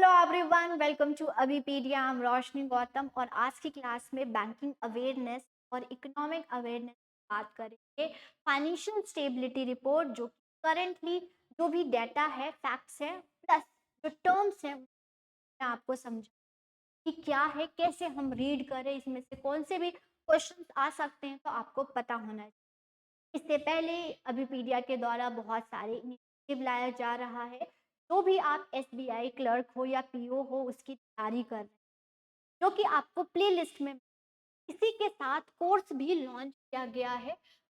Hello everyone, welcome to Avipedia. I am Roshni Gautam और आज की क्लास में बैंकिंग अवेयरनेस और इकोनॉमिक अवेयरनेस बात करेंगे। फाइनेंशियल स्टेबिलिटी रिपोर्ट जो करेंटली जो भी डाटा है, फैक्ट्स है, प्लस जो टर्म्स है, मैं आपको समझा कि क्या है, कैसे हम रीड करें, इसमें से कौन से भी क्वेश्चंस आ सकते हैं, तो आपको पता होना चाहिए। इससे पहले अभिपीडिया के द्वारा बहुत सारे इनिशिएटिव लाया जा रहा है। जो भी आप एसबीआई क्लर्क हो या पीओ हो, उसकी तैयारी कर रहे हैं, जो कि आपको प्ले लिस्ट में। इसी के साथ कोर्स भी लॉन्च किया गया है।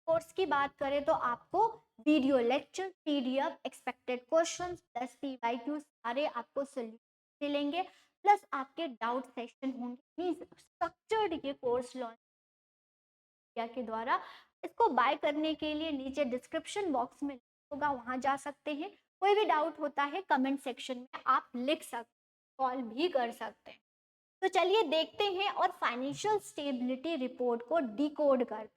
कोर्स की बात करें तो आपको video lecture, PDF, expected questions plus PYQ सारे आपको सोल्यूशन मिलेंगे। प्लस आपके डाउट सेशन होंगे। मीन्स स्ट्रक्चर्ड ये कोर्स लॉन्च के द्वारा। इसको बाय करने के लिए नीचे डिस्क्रिप्शन बॉक्स में होगा, वहां जा सकते हैं। कोई भी डाउट होता है कमेंट सेक्शन में आप लिख सकते, कॉल भी कर सकते हैं। तो चलिए देखते हैं और फाइनेंशियल स्टेबिलिटी रिपोर्ट को डिकोड करते हैं।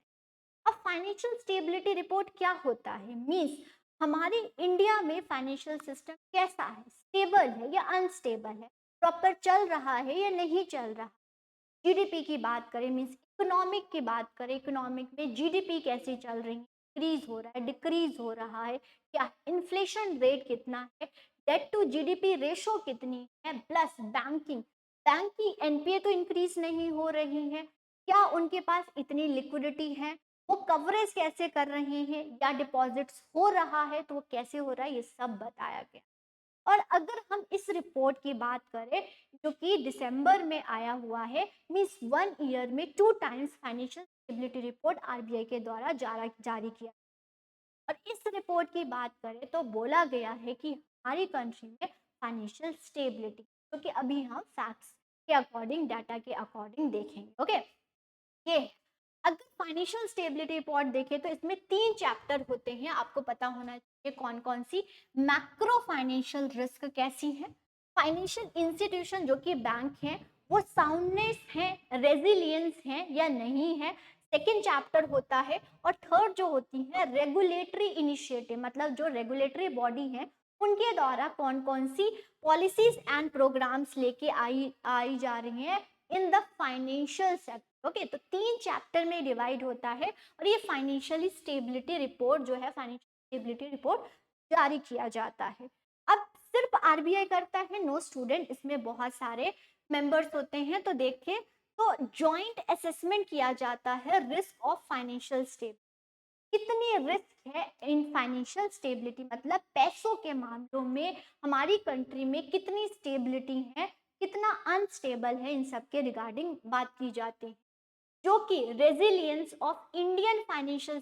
अब फाइनेंशियल स्टेबिलिटी रिपोर्ट क्या होता है, मींस हमारे इंडिया में फाइनेंशियल सिस्टम कैसा है, स्टेबल है या अनस्टेबल है, प्रॉपर चल रहा है या नहीं चल रहा। जीडीपी की बात करें, मीन्स इकोनॉमिक की बात करें, इकोनॉमिक में जीडीपी कैसी चल रही है, इंक्रीज हो रहा है, डिक्रीज हो रहा है, क्या इन्फ्लेशन रेट कितना है, डेट टू जीडीपी रेशो कितनी है, प्लस बैंकिंग, बैंक की एनपीए तो इंक्रीज नहीं हो रही है, क्या उनके पास इतनी लिक्विडिटी है, वो कवरेज कैसे कर रहे हैं, या डिपॉजिट्स हो रहा है तो वो कैसे हो रहा है, ये सब बताया गया। और अगर हम इस रिपोर्ट की बात करें जो कि दिसंबर में आया हुआ है, मीन्स 1 ईयर में 2 times financial stability report RBI के द्वारा जारी किया। और इस रिपोर्ट की बात करें तो बोला गया है कि हमारी कंट्री में फाइनेंशियल स्टेबिलिटी, क्योंकि अभी हम फैक्ट्स के अकॉर्डिंग, डाटा के अकॉर्डिंग देखेंगे। ओके, ये अगर फाइनेंशियल स्टेबिलिटी रिपोर्ट देखें तो इसमें 3 चैप्टर होते हैं, आपको पता होना चाहिए कौन कौन सी। मैक्रो फाइनेंशियल रिस्क कैसी है, फाइनेंशियल इंस्टीट्यूशन जो कि बैंक है वो साउंडनेस है, रेजिलियंस है या नहीं है, सेकेंड चैप्टर होता है। और थर्ड जो होती है रेगुलेटरी इनिशिएटिव, मतलब जो रेगुलेटरी बॉडी है उनके द्वारा कौन कौन सी पॉलिसीज एंड प्रोग्राम्स लेके आई आई जा रही हैं in the financial sector. Okay, तो 3 चैप्टर में डिवाइड होता है और ये फाइनेंशियली स्टेबिलिटी रिपोर्ट जो है, फाइनेंशियल स्टेबिलिटी रिपोर्ट जारी किया जाता है। अब सिर्फ आरबीआई करता है, नो स्टूडेंट, इसमें बहुत सारे मेंबर्स होते हैं। तो देखिए, तो जॉइंट असेसमेंट किया जाता है रिस्क ऑफ फाइनेंशियल स्टेबिलिटी, कितनी रिस्क है इन फाइनेंशियल स्टेबिलिटी, मतलब पैसों के मामलों में हमारी कंट्री में कितनी स्टेबिलिटी है, कितना अनस्टेबल है, इन सब के रिगार्डिंग बात की जाती है। जो कि resilience of Indian financial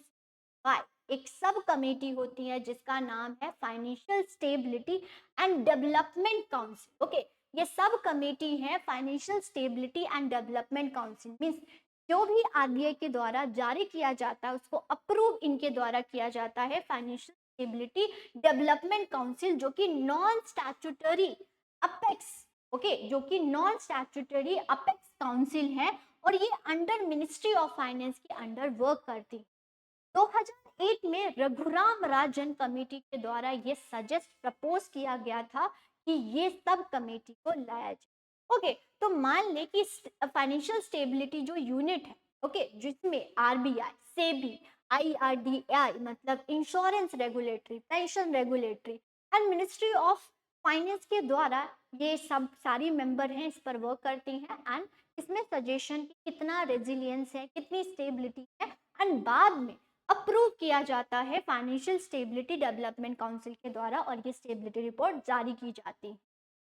by एक सब कमेटी होती है जिसका नाम है financial stability and development council. Okay, ये सब कमेटी है financial stability and development council, means जो भी आरबीआई के द्वारा जारी किया जाता है उसको अप्रूव इनके द्वारा किया जाता है फाइनेंशियल स्टेबिलिटी डेवलपमेंट काउंसिल, जो कि नॉन स्टैट्यूटरी अपेक्स, ओके, जो कि नॉन स्टैट्यूटरी अपेक्स काउंसिल है और ये अंडर मिनिस्ट्री ऑफ फाइनेंस के अंडर वर्क करती है। 2008 में रघुराम राजन कमेटी के द्वारा ये सजेस्ट प्रपोज किया गया था कि ये सब कमेटी को लाया जाए। ओके, तो मान ले कि फाइनेंशियल स्टेबिलिटी जो यूनिट है, ओके, जिसमें आरबीआई, सेबी, आईआरडीआई मतलब insurance regulatory, pension regulatory and ministry of finance के द्वारा ये सब सारी मेंबर हैं, इस पर वर्क करती हैं एंड इसमें सजेशन कितना रेजिलियंस है, कितनी स्टेबिलिटी है, एंड बाद में अप्रूव किया जाता है फाइनेंशियल स्टेबिलिटी डेवलपमेंट काउंसिल के द्वारा और ये स्टेबिलिटी रिपोर्ट जारी की जाती है।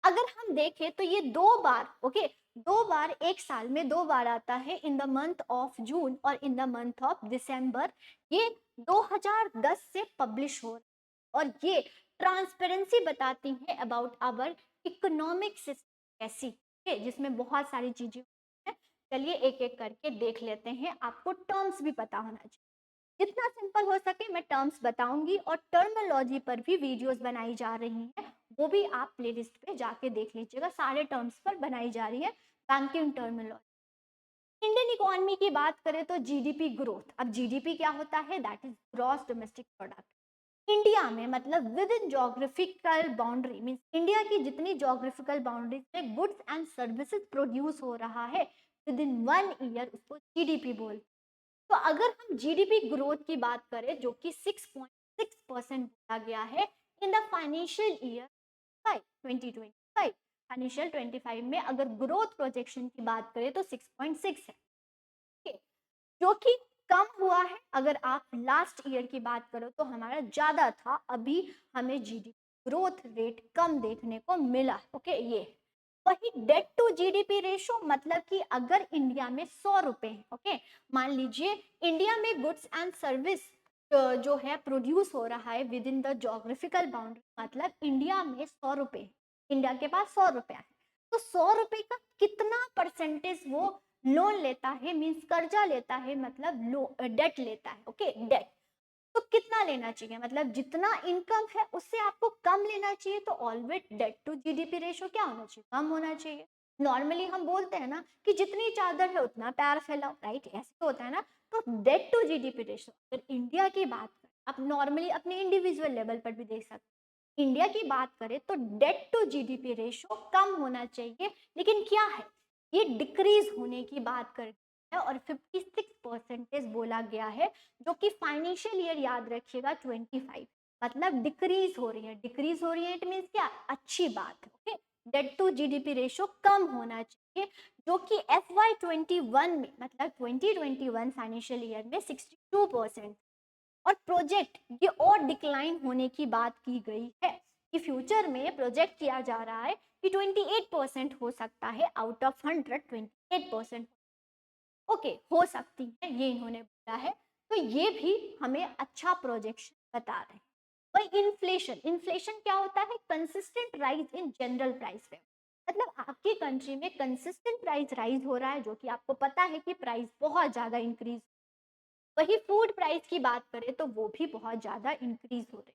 अगर हम देखें तो ये 2 बार, ओके, 2 बार एक साल में 2 बार आता है, in the month of June और in the month of December. ये 2010 से पब्लिश हो रहा है और ये ट्रांसपेरेंसी बताती है अबाउट आवर इकोनॉमिक सिस्टम कैसी है, जिसमें बहुत सारी चीजें हैं। चलिए एक एक करके देख लेते हैं, आपको टर्म्स भी पता होना चाहिए। जितना सिंपल हो सके मैं टर्म्स बताऊंगी और टर्मिनोलॉजी पर भी वीडियोस बनाई जा रही हैं, वो भी आप प्लेलिस्ट पे जाके देख लीजिएगा, सारे टर्म्स पर बनाई जा रही है बैंकिंग टर्मिनोलॉजी। इंडियन इकोनॉमी की बात करें तो जीडीपी ग्रोथ, अब जीडीपी क्या होता है, that is gross domestic product. India में मतलब with in geographical boundary means India की जितनी जोग्राफिकल बाउंड्रीज में गुड्स एंड सर्विसेज प्रोड्यूस हो रहा है विद इन 1 ईयर, उसको जीडीपी बोलते हैं। तो अगर हम जीडीपी ग्रोथ की बात करें जो कि 6.6% बोला गया है in the financial year 2025, financial 25 में अगर ग्रोथ प्रोजेक्शन की बात करें तो 6.6 है, okay? जो कि कम हुआ है। अगर आप लास्ट ईयर की बात करो तो हमारा ज्यादा था, अभी हमें जीडीपी ग्रोथ रेट कम देखने को मिला। ओके ये वही डेट टू जीडीपी रेशो मतलब कि अगर इंडिया में 100 रुपए है, ओके मान लीजिए इंडिया में गुड्स एंड सर्विस जो है प्रोड्यूस हो रहा है with in the geographical boundary, मतलब इंडिया में 100 रुपए, इंडिया के पास 100 रुपया है, तो 100 रुपए का कितना परसेंटेज वो लोन लेता है, मीन्स कर्जा लेता है, मतलब डेट लेता है। ओके डेट तो कितना लेना चाहिए, मतलब जितना इनकम है उससे आपको कम लेना चाहिए। तो always debt to GDP ratio क्या होना चाहिए, कम होना चाहिए। नॉर्मली हम बोलते हैं ना कि जितनी चादर है उतना पैर फैलाओ, राइट, ऐसे तो होता है ना। तो डेट टू जीडीपी रेशो अगर इंडिया की बात करें, आप नॉर्मली अपने इंडिविजुअल लेवल पर भी देख सकते हैं, इंडिया की बात करें तो डेट टू जीडीपी रेशो कम होना चाहिए, लेकिन क्या है ये डिक्रीज होने की बात करती है और 56% बोला गया है, जो कि फाइनेंशियल ईयर याद रखिएगा 25, मतलब डिक्रीज हो रही है। डिक्रीज हो रही है इट मीन्स क्या, अच्छी बात है। Okay debt to GDP ratio कम होना चाहिए, जो कि FY21 में मतलब 2021 फाइनेंशियल ईयर में 62%, और प्रोजेक्ट ये और डिक्लाइन होने की बात की गई है कि फ्यूचर में प्रोजेक्ट किया जा रहा है कि 28% हो सकता है, आउट ऑफ 100 28% ओके हो सकती है, ये इन्होंने बोला है। तो ये भी हमें अच्छा प्रोजेक्शन बता रहे हैं। भाई इन्फ्लेशन, इन्फ्लेशन क्या होता है, consistent rise in general price पे, मतलब आपकी कंट्री में कंसिस्टेंट प्राइस राइज हो रहा है, जो कि आपको पता है कि प्राइस बहुत ज्यादा इंक्रीज। वही फूड प्राइस की बात करें तो वो भी बहुत ज्यादा इंक्रीज हो रही है,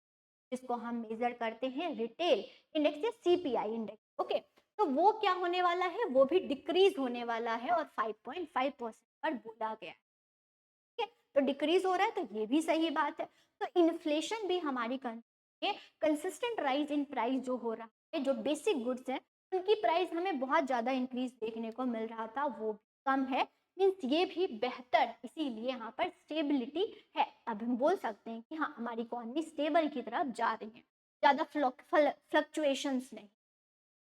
जिसको हम मेजर करते हैं रिटेल इंडेक्स या सीपीआई इंडेक्स। ओके तो वो क्या होने वाला है, वो भी डिक्रीज होने वाला है और 5.5% पर बोला गया है। ठीक है तो डिक्रीज हो रहा है, तो ये भी सही बात है। तो इन्फ्लेशन भी हमारी कंट्री में कंसिस्टेंट राइज इन प्राइस जो हो रहा है, जो बेसिक गुड्स हैं उनकी प्राइस हमें बहुत ज्यादा इंक्रीज देखने को मिल रहा था, वो भी कम है, मीन्स ये भी बेहतर, इसीलिए यहाँ पर स्टेबिलिटी है। अब हम बोल सकते हैं कि हाँ हमारी इकोनॉमी स्टेबल की तरफ जा रही है, ज्यादा फ्लक्चुएशंस नहीं।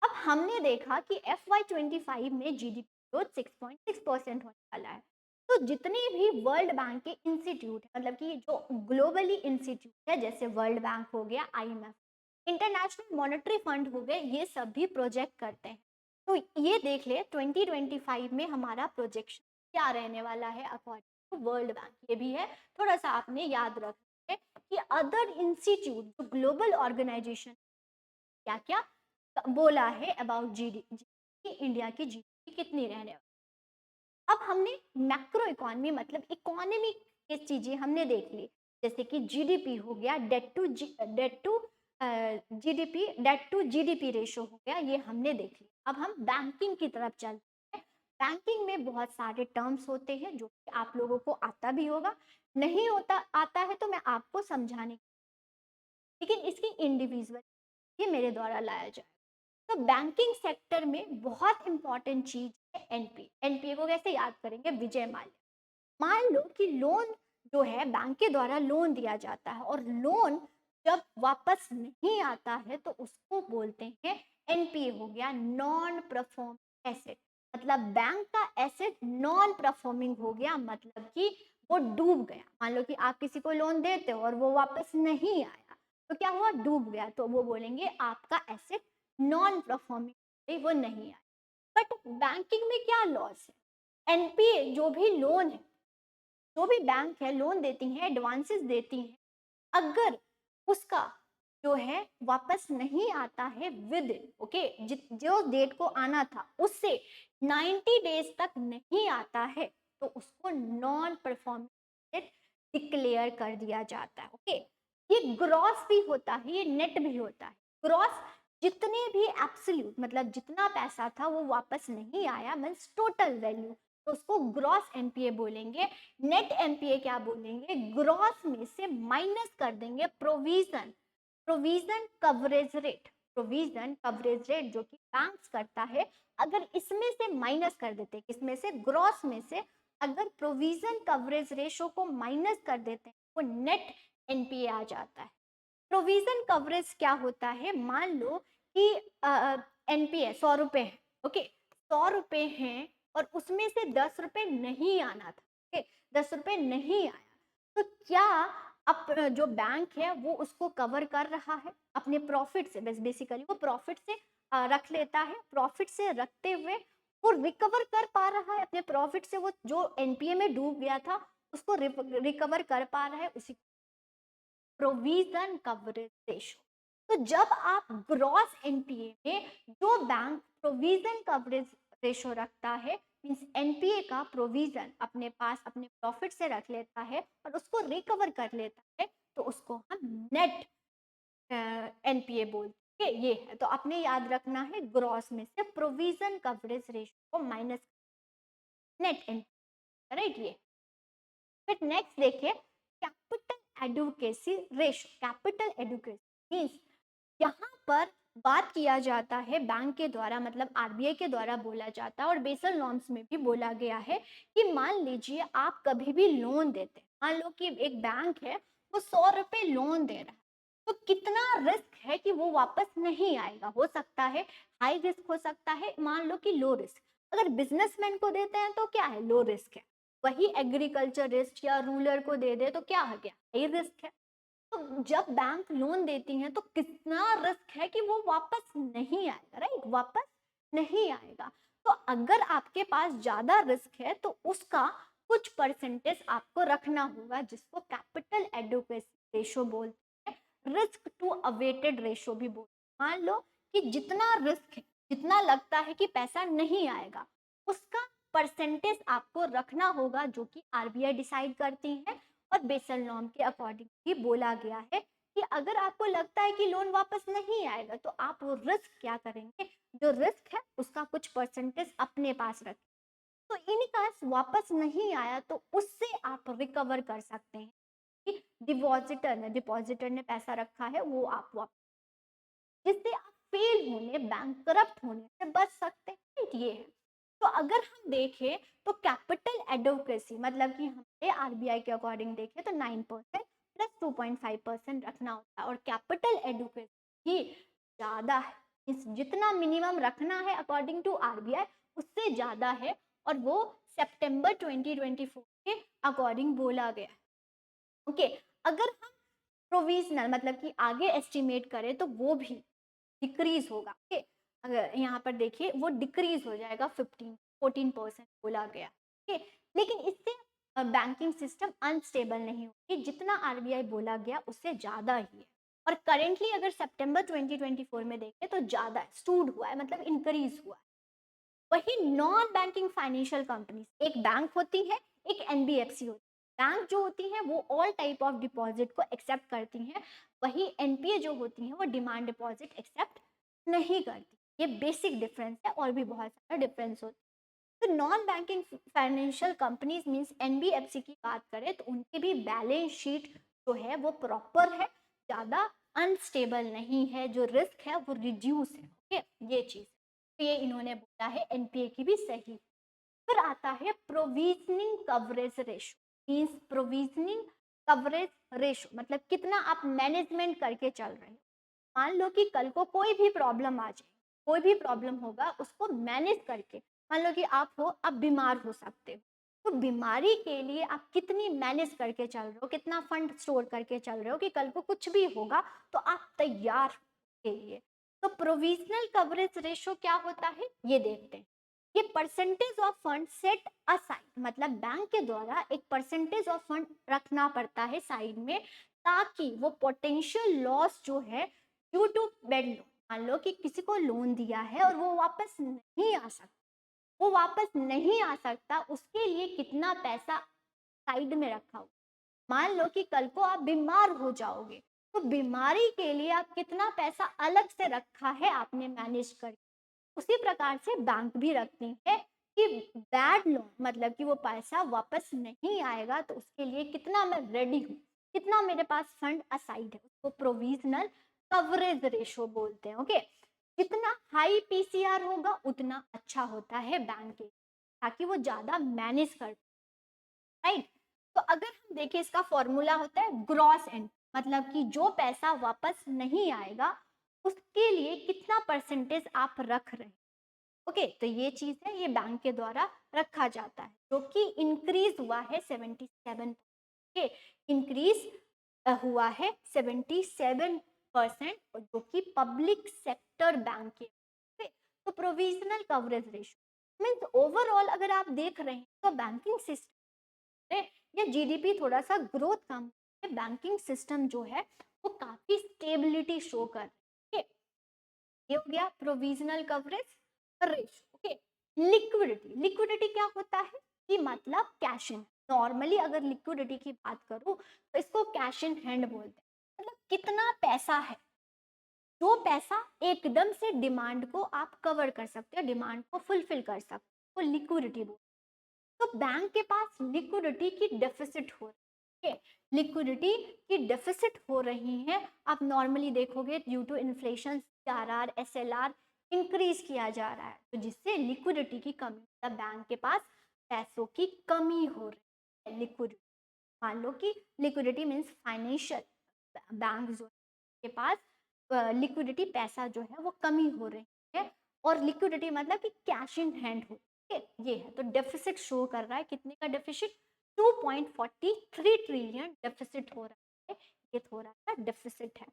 अब हमने देखा कि FY25 में जीडीपी ग्रोथ 6.6% होने वाला है। तो जितने भी वर्ल्ड बैंक के इंस्टीट्यूट है, मतलब कि जो ग्लोबली इंस्टीट्यूट है, जैसे वर्ल्ड बैंक हो गया, IMF, इंटरनेशनल मॉनेटरी फंड हो गए, ये सब भी प्रोजेक्ट करते हैं। तो ये देख ले 2025 में हमारा प्रोजेक्शन क्या रहने वाला है अकॉर्डिंग टू वर्ल्ड बैंक, ये भी है थोड़ा सा आपने याद रखना है कि अदर इंस्टीट्यूट जो ग्लोबल ऑर्गेनाइजेशन क्या क्या बोला है अबाउट जीडीपी, इंडिया की जीडीपी कितनी रहने वाली। अब हमने मैक्रो इकोनॉमी मतलब इकोनॉमी की चीजें हमने देख ली, जैसे कि जीडीपी हो गया, डेट टू जीडीपी रेशो हो गया, ये हमने देख लिया। अब हम बैंकिंग की तरफ चलते हैं। बैंकिंग में बहुत सारे टर्म्स होते हैं जो कि आप लोगों को आता भी होगा, नहीं होता आता है तो मैं आपको समझाने, लेकिन इसकी इंडिविजुअल ये मेरे द्वारा लाया जाए। तो बैंकिंग सेक्टर में बहुत इंपॉर्टेंट चीज है एनपीए। एनपीए को कैसे याद करेंगे, विजय माल्या। मान लो कि लोन जो है बैंक के द्वारा लोन दिया जाता है और लोन जब वापस नहीं आता है तो उसको बोलते हैं एनपीए हो गया, नॉन परफॉर्मिंग एसेट। मतलब बैंक का एसेट नॉन परफॉर्मिंग हो गया, मतलब कि वो डूब गया। मान लो कि आप किसी को लोन देते हो और वो वापस नहीं आया तो क्या हुआ, डूब गया, तो वो बोलेंगे आपका एसेट नॉन परफॉर्मिंग, वो नहीं आया। बट बैंकिंग में क्या लॉस है, एनपीए जो भी लोन है, जो भी बैंक है लोन देती है, एडवांसेस देती है, अगर उसका जो है वापस नहीं आता है विद ओके जो डेट को आना था उससे 90 डेज तक नहीं आता है, तो उसको नॉन परफॉर्मिंग डिक्लेयर कर दिया जाता है। ओके ये ग्रॉस भी होता है, ये नेट भी होता है। ग्रॉस जितने भी एब्सोल्यूट मतलब जितना पैसा था वो वापस नहीं आया, मीन्स टोटल वैल्यू, तो उसको ग्रॉस एनपीए बोलेंगे। नेट एनपीए क्या बोलेंगे, ग्रॉस में से माइनस कर देंगे provision, provision coverage rate, provision coverage rate जो कि बैंक्स करता है, अगर इसमें से माइनस कर देते हैं, किसमें से, ग्रॉस में से, अगर प्रोविजन कवरेज रेशो को माइनस कर देते हैं वो नेट एनपीए आ जाता है। प्रोविजन कवरेज क्या होता है, मान लो कि एनपीए 100 रुपए है, ओके, 100 रुपए हैं और उसमें से 10 रुपए नहीं आना था, ओके, 10 रुपए नहीं आया, तो क्या अब जो बैंक है वो उसको कवर कर रहा है अपने प्रॉफिट से, बस बेसिकली वो प्रॉफिट से रख लेता है, प्रॉफिट से रखते हुए वो रिकवर कर पा रहा है अपने प्रॉफिट से, वो जो एनपीए में डूब गया था उसको रिकवर कर पा रहा है, उसी प्रोविजन कवरेज रेशो। तो जब आप ग्रॉस एनपीए में जो बैंक प्रोविजन कवरेज रेशो रखता है, मींस एनपीए का प्रोविजन अपने पास अपने प्रॉफिट से रख लेता है और उसको रिकवर कर लेता है, तो उसको हम नेट एनपीए बोलते हैं, ये है। तो आपने याद रखना है ग्रॉस में से प्रोविजन कवरेज रेशो को माइनस नेट एनपीए, राइट, ये। फिर नेक्स्ट देखिए capital adequacy ratio. Capital adequacy means यहाँ पर बात किया जाता है बैंक के द्वारा, मतलब आरबीआई के द्वारा बोला जाता है और बेसल नॉर्म्स में भी बोला गया है कि मान लीजिए आप कभी भी लोन देते हैं, मान लो कि एक बैंक है वो 100 रुपए लोन दे रहा है, तो कितना रिस्क है कि वो वापस नहीं आएगा, हो सकता है हाई रिस्क, हो सकता है मान लो कि लो रिस्क। अगर बिजनेसमैन को देते हैं तो क्या है, लो रिस्क है। वही एग्रीकल्चर रिस्क या रूलर को दे दे तो क्या हो गया, हाई रिस्क है। तो जब बैंक लोन देती हैं तो कितना रिस्क है कि वो वापस नहीं आएगा, राइट, वापस नहीं आएगा। तो अगर आपके पास ज्यादा रिस्क है तो उसका कुछ परसेंटेज आपको रखना होगा, जिसको कैपिटल एडुकेसी रेशो बोलते हैं, रिस्क टू अवेटेड रेशो भी बोलते हैं। मान लो कि जितना रिस्क है, जितना लगता है कि पैसा नहीं आएगा, उसका परसेंटेज आपको रखना होगा, जो कि आरबीआई डिसाइड करती है और बेसल नॉर्म के अकॉर्डिंग ही बोला गया है कि अगर आपको लगता है कि लोन वापस नहीं आएगा तो आप वो रिस्क क्या करेंगे, जो रिस्क है उसका कुछ परसेंटेज अपने पास रखें। तो इनका वापस नहीं आया तो उससे आप रिकवर कर सकते हैं कि डिपॉजिटर ने पैसा रखा है वो आप वापस, जिससे आप फेल होने, बैंकरप्ट होने से बच सकते हैं, right? ये है। तो अगर हम देखें तो कैपिटल एडोकेसी मतलब कि हमारे आरबीआई के अकॉर्डिंग देखें तो 9% प्लस 2.5% रखना होता है, और कैपिटल एडोकेसी ही ज़्यादा है, जितना मिनिमम रखना है अकॉर्डिंग टू आरबीआई उससे ज़्यादा है, और वो सितंबर 2024 के अकॉर्डिंग बोला गया है, ओके। अगर हम प्रोविजनल मतलब कि आगे एस्टिमेट करें तो वो भी डिक्रीज होगा, ओके। अगर यहाँ पर देखिए वो डिक्रीज हो जाएगा 14% बोला गया, ओके। लेकिन इससे बैंकिंग सिस्टम अनस्टेबल नहीं होगी, जितना आरबीआई बोला गया उससे ज़्यादा ही है। और करेंटली अगर सितंबर 2024 में देखें तो ज़्यादा स्टूड हुआ है, मतलब इंक्रीज हुआ है। वही नॉन बैंकिंग फाइनेंशियल कंपनीज, एक बैंक होती है, एक एनबीएफसी होती है। बैंक जो होती है वो ऑल टाइप ऑफ डिपॉजिट को एक्सेप्ट करती हैं, वही एनपीए जो होती है वो डिमांड डिपॉजिट एक्सेप्ट नहीं करती। ये बेसिक डिफरेंस है, और भी बहुत सारा डिफरेंस होता है। तो non banking financial companies means NBFC की बात करें तो उनकी भी बैलेंस शीट जो है वो प्रॉपर है, ज़्यादा अनस्टेबल नहीं है, जो रिस्क है वो रिड्यूस है, ओके, ये चीज़। तो ये इन्होंने बोला है एनपीए की भी सही। फिर आता है provisioning coverage ratio, means provisioning coverage ratio मतलब कितना आप मैनेजमेंट करके चल रहे हैं। मान लो कि कल को कोई भी प्रॉब्लम आ जाए, कोई भी प्रॉब्लम होगा उसको मैनेज करके, मान लो कि आप हो, आप बीमार हो सकते हो, तो बीमारी के लिए आप कितनी मैनेज करके चल रहे हो, कितना फंड स्टोर करके चल रहे हो कि कल को कुछ भी होगा तो आप तैयार हो के लिए। तो प्रोविजनल कवरेज रेशो क्या होता है ये देखते हैं। ये percentage of fund set aside, मतलब बैंक के द्वारा एक परसेंटेज ऑफ फंड रखना पड़ता है साइड में, ताकि वो पोटेंशियल लॉस जो है ड्यू टू बेड लोन, मान लो कि किसी को लोन दिया है और वो वापस नहीं आ सकता, वो वापस नहीं आ सकता, उसके लिए कितना पैसा साइड में रखा हो। मान लो कि कल को आप बीमार हो जाओगे तो बीमारी के लिए आप कितना पैसा अलग से रखा है आपने मैनेज कर, उसी प्रकार से बैंक भी रखती है कि बैड लोन मतलब कि वो पैसा वापस नहीं आएगा, तो उसके लिए कितना मैं रेडी हूँ, कितना मेरे पास फंड असाइड है, उसको प्रोविजनल कवरेज रेशो बोलते हैं। ओके, जितना हाई पीसीआर होगा उतना अच्छा होता है बैंक के लिए, ताकि वो ज्यादा मैनेज कर, राइट। तो अगर हम देखें, इसका फॉर्मूला होता है ग्रॉस एंड, मतलब कि जो पैसा वापस नहीं आएगा उसके लिए कितना परसेंटेज आप रख रहे हैं। ओके, तो ये चीज है, ये बैंक के द्वारा रखा जाता है, जो कि इंक्रीज हुआ है 77। ओके, इंक्रीज हुआ है 77%, जो कि पब्लिक सेक्टर बैंक के। ओके, तो provisional coverage ratio means overall अगर आप देख रहे हैं तो बैंकिंग सिस्टम या जीडीपी थोड़ा सा ग्रोथ कम है, बैंकिंग सिस्टम जो है वो काफी स्टेबिलिटी शो कर रही है। ये हो गया provisional coverage ratio. Okay, liquidity, liquidity क्या होता है कि मतलब कैश इन, नॉर्मली अगर लिक्विडिटी की बात करूं तो इसको कैश इन हैंड बोलते हैं, मतलब कितना पैसा है, जो पैसा एकदम से डिमांड को आप कवर कर सकते हो, डिमांड को फुलफिल कर सकते हो, लिक्विडिटी बोलते हैं। तो बैंक के पास लिक्विडिटी की डेफिसिट हो रही है, लिक्विडिटी की डेफिसिट हो रही है। आप नॉर्मली देखोगे due to inflation CRR SLR increase किया जा रहा है, तो जिससे लिक्विडिटी की कमी, मतलब बैंक के पास पैसों की कमी हो रही है। लिक्विडिटी, मान लो कि लिक्विडिटी मीन्स फाइनेंशियल, बैंक जो के पास लिक्विडिटी पैसा जो है वो कमी हो रही है, और लिक्विडिटी मतलब कि कैश इन हैंड हो, ये है। तो डेफिसिट शो कर रहा है, कितने का डेफिसिट, 2.43 ट्रिलियन डेफिसिट हो रहा है, ये थोड़ा सा डेफिसिट है।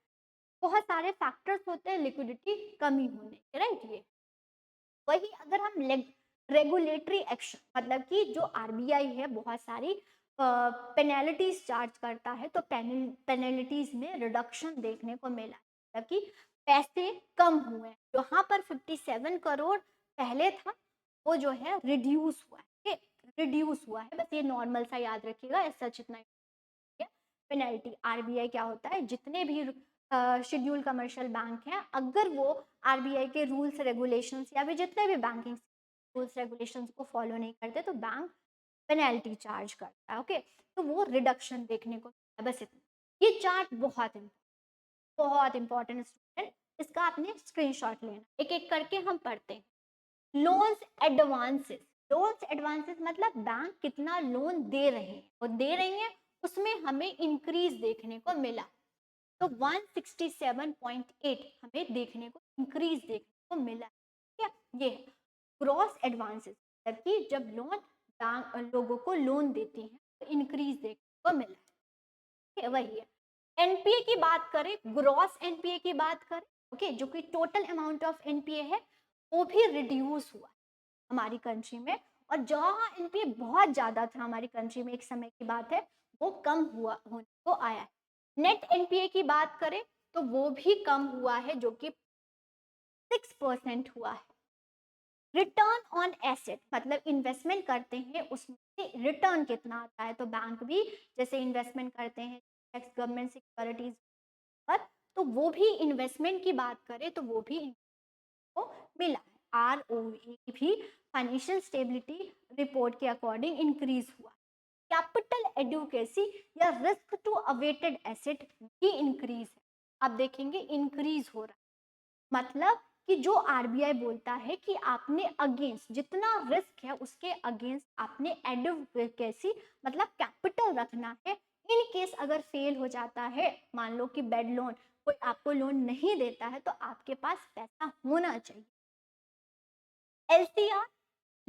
बहुत सारे फैक्टर्स होते हैं लिक्विडिटी कमी होने के, राइट। ये वही अगर हम रेगुलेटरी एक्शन, मतलब कि जो आरबीआई है बहुत सारी पेनल्टीज चार्ज करता है, तो पेनल्टीज में रिडक्शन देखने को मिला, मतलब कि पैसे कम हुए, जहाँ पर 57 करोड़ पहले था वो जो है रिड्यूस हुआ है, रिड्यूस हुआ है, बस ये नॉर्मल सा याद रखिएगा, ऐसा जितना पेनल्टी। आरबीआई क्या होता है, जितने भी शेड्यूल कमर्शियल बैंक हैं, अगर वो आरबीआई के रूल्स रेगुलेशंस या फिर जितने भी बैंकिंग रूल्स रेगुलेशंस को फॉलो नहीं करते तो बैंक पेनल्टी चार्ज करता है। ओके, तो वो रिडक्शन देखने को मिला, बस इतना। ये चार्ट बहुत इंपॉर्टेंट स्टूडेंट, इसका आपने स्क्रीनशॉट लेना, एक एक करके हम पढ़ते हैं। लोन्स एडवांसेस, लोन्स एडवांसेस मतलब बैंक कितना लोन दे रहे हैं, और दे रही हैं उसमें हमें इंक्रीज देखने को मिला, तो 167.8 हमें देखने को इंक्रीज देखने को मिला। क्या ये ग्रॉस एडवांसेस, मतलब कि जब लोन बैंक लोगों को लोन देती हैं तो इंक्रीज देखने को मिला है, वही है। एनपीए की बात करें, ग्रॉस एनपीए की बात करें, ओके, जो कि टोटल अमाउंट ऑफ एनपीए है, वो भी रिड्यूस हुआ हमारी कंट्री में, और जहाँ एनपीए बहुत ज्यादा था हमारी कंट्री में, एक समय की बात है, वो कम हुआ होने को आया है। नेट एनपीए की बात करें तो वो भी कम हुआ है, जो कि 6% हुआ है। रिटर्न ऑन एसेट मतलब इन्वेस्टमेंट करते हैं उसमें से रिटर्न कितना आता है, तो बैंक भी जैसे इन्वेस्टमेंट करते हैं गवर्नमेंट सिक्योरिटीज पर, तो वो भी इन्वेस्टमेंट की बात करें तो वो भी को मिला है। आरओई भी फाइनेंशियल स्टेबिलिटी रिपोर्ट के अकॉर्डिंग इंक्रीज हुआ। कैपिटल एडुकेसी या रिस्क टू अवेटेड एसेट भी इंक्रीज है, आप देखेंगे इंक्रीज हो रहा है, मतलब कि जो आरबीआई बोलता है कि आपने अगेंस्ट जितना रिस्क है उसके अगेंस्ट आपने एडुकेसी मतलब कैपिटल रखना है, इन केस अगर फेल हो जाता है, मान लो कि बेड लोन कोई आपको लोन नहीं देता है, तो आपके पास पैसा होना चाहिए। LCR,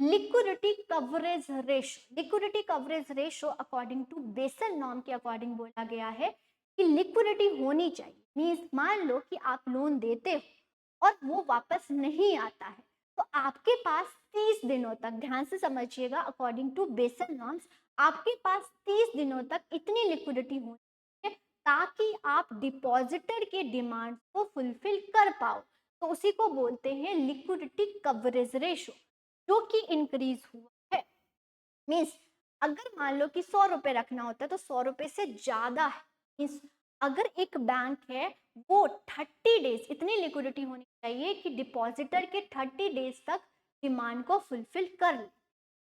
liquidity coverage ratio, liquidity coverage ratio according to Basel norm के अकॉर्डिंग बोला गया है कि लिक्विडिटी होनी चाहिए, मीन्स मान लो कि आप लोन देते हो और वो वापस नहीं आता है, तो आपके पास 30 दिनों तक, ध्यान से समझिएगा, अकॉर्डिंग टू बेसल नॉर्म्स आपके पास 30 दिनों तक इतनी लिक्विडिटी होनी चाहिए ताकि आप डिपॉजिटर के डिमांड को फुलफिल कर पाओ, तो उसी को बोलते हैं लिक्विडिटी कवरेज रेशो, जो कि इंक्रीज हुआ है। मीन्स अगर मान लो कि 100 रुपए रखना होता है तो 100 रुपए से ज्यादा है, मीन्स अगर एक बैंक है वो 30 डेज इतनी लिक्विडिटी होनी चाहिए कि डिपॉजिटर के 30 डेज तक डिमांड को फुलफिल कर ले,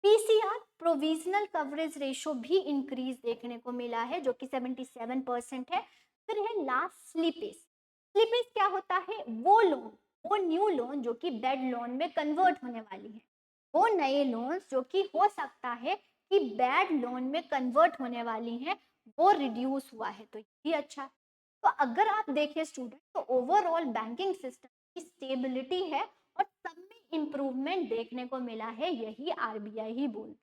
पीसीआर प्रोविजनल कवरेज रेशो भी इंक्रीज देखने को मिला है जो कि 77% है। फिर है लास्ट स्लिपेज। स्लिपेज क्या होता है? वो लोन, वो न्यू लोन जो कि बेड लोन में कन्वर्ट होने वाली है, वो नए लोन्स जो कि हो सकता है कि बैड लोन में कन्वर्ट होने वाली हैं, वो रिड्यूस हुआ है, तो ये भी अच्छा है। तो अगर आप देखें स्टूडेंट, तो ओवरऑल बैंकिंग सिस्टम की स्टेबिलिटी है और सब में इम्प्रूवमेंट देखने को मिला है, यही आरबीआई ही बोल।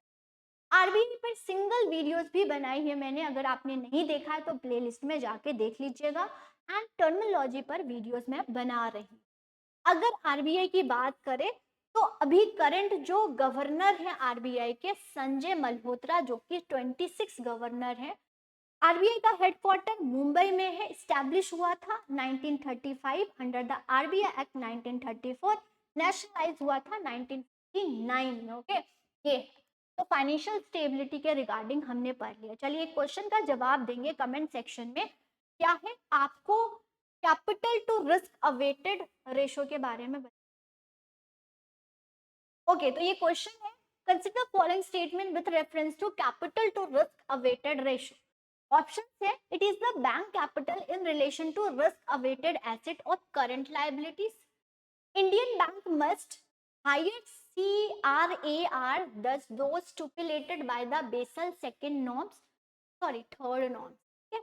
आरबीआई पर सिंगल वीडियोस भी बनाई है मैंने, अगर आपने नहीं देखा है तो प्लेलिस्ट में जाके देख लीजिएगा। एंड टर्मिनोलॉजी पर वीडियोस मैं बना रही हूँ। अगर आरबीआई की बात करें तो अभी करंट जो गवर्नर है आरबीआई के, संजय मल्होत्रा, जो कि 26 गवर्नर है। आरबीआई का हेडक्वार्टर मुंबई में है, स्टैब्लिश हुआ था 1935 under the RBI act 1934, nationalise हुआ था 1959 में। ओके, ये तो फाइनेंशियल स्टेबिलिटी के रिगार्डिंग हमने पढ़ लिया। चलिए एक क्वेश्चन का जवाब देंगे कमेंट सेक्शन में। क्या है आपको capital to risk weighted ratio के बारे में ओके, तो ये क्वेश्चन है, consider following statement with reference to capital to risk weighted ratio. Option है, it is the bank capital in relation to risk weighted asset और current liabilities. Indian bank must higher CRAR does those stipulated by the Basel second norms, sorry third norms. Okay?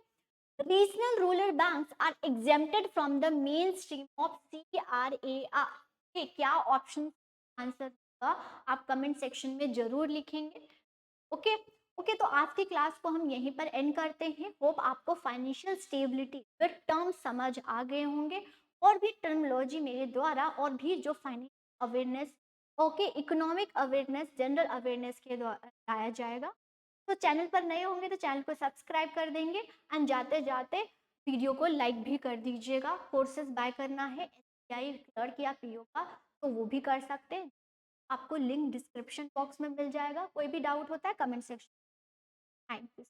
Regional rural banks are exempted from the mainstream of CRAR. okay, क्या option answer होगा आप comment section में जरूर लिखेंगे। Okay okay, तो आज की class को हम यहीं पर एंड करते हैं। होप आपको फाइनेंशियल स्टेबिलिटी के टर्म समझ आ गए होंगे, और भी टर्मोलॉजी मेरे द्वारा और भी जो financial awareness, okay, economic awareness, general awareness के द्वारा लाया जाएगा। तो चैनल पर नए होंगे तो चैनल को सब्सक्राइब कर देंगे, एंड जाते जाते वीडियो को लाइक भी कर दीजिएगा। कोर्सेज बाय करना है एसबीआई क्लर्क या पीओ का, तो वो भी कर सकते हैं, आपको लिंक डिस्क्रिप्शन बॉक्स में मिल जाएगा। कोई भी डाउट होता है कमेंट सेक्शन। Thank you.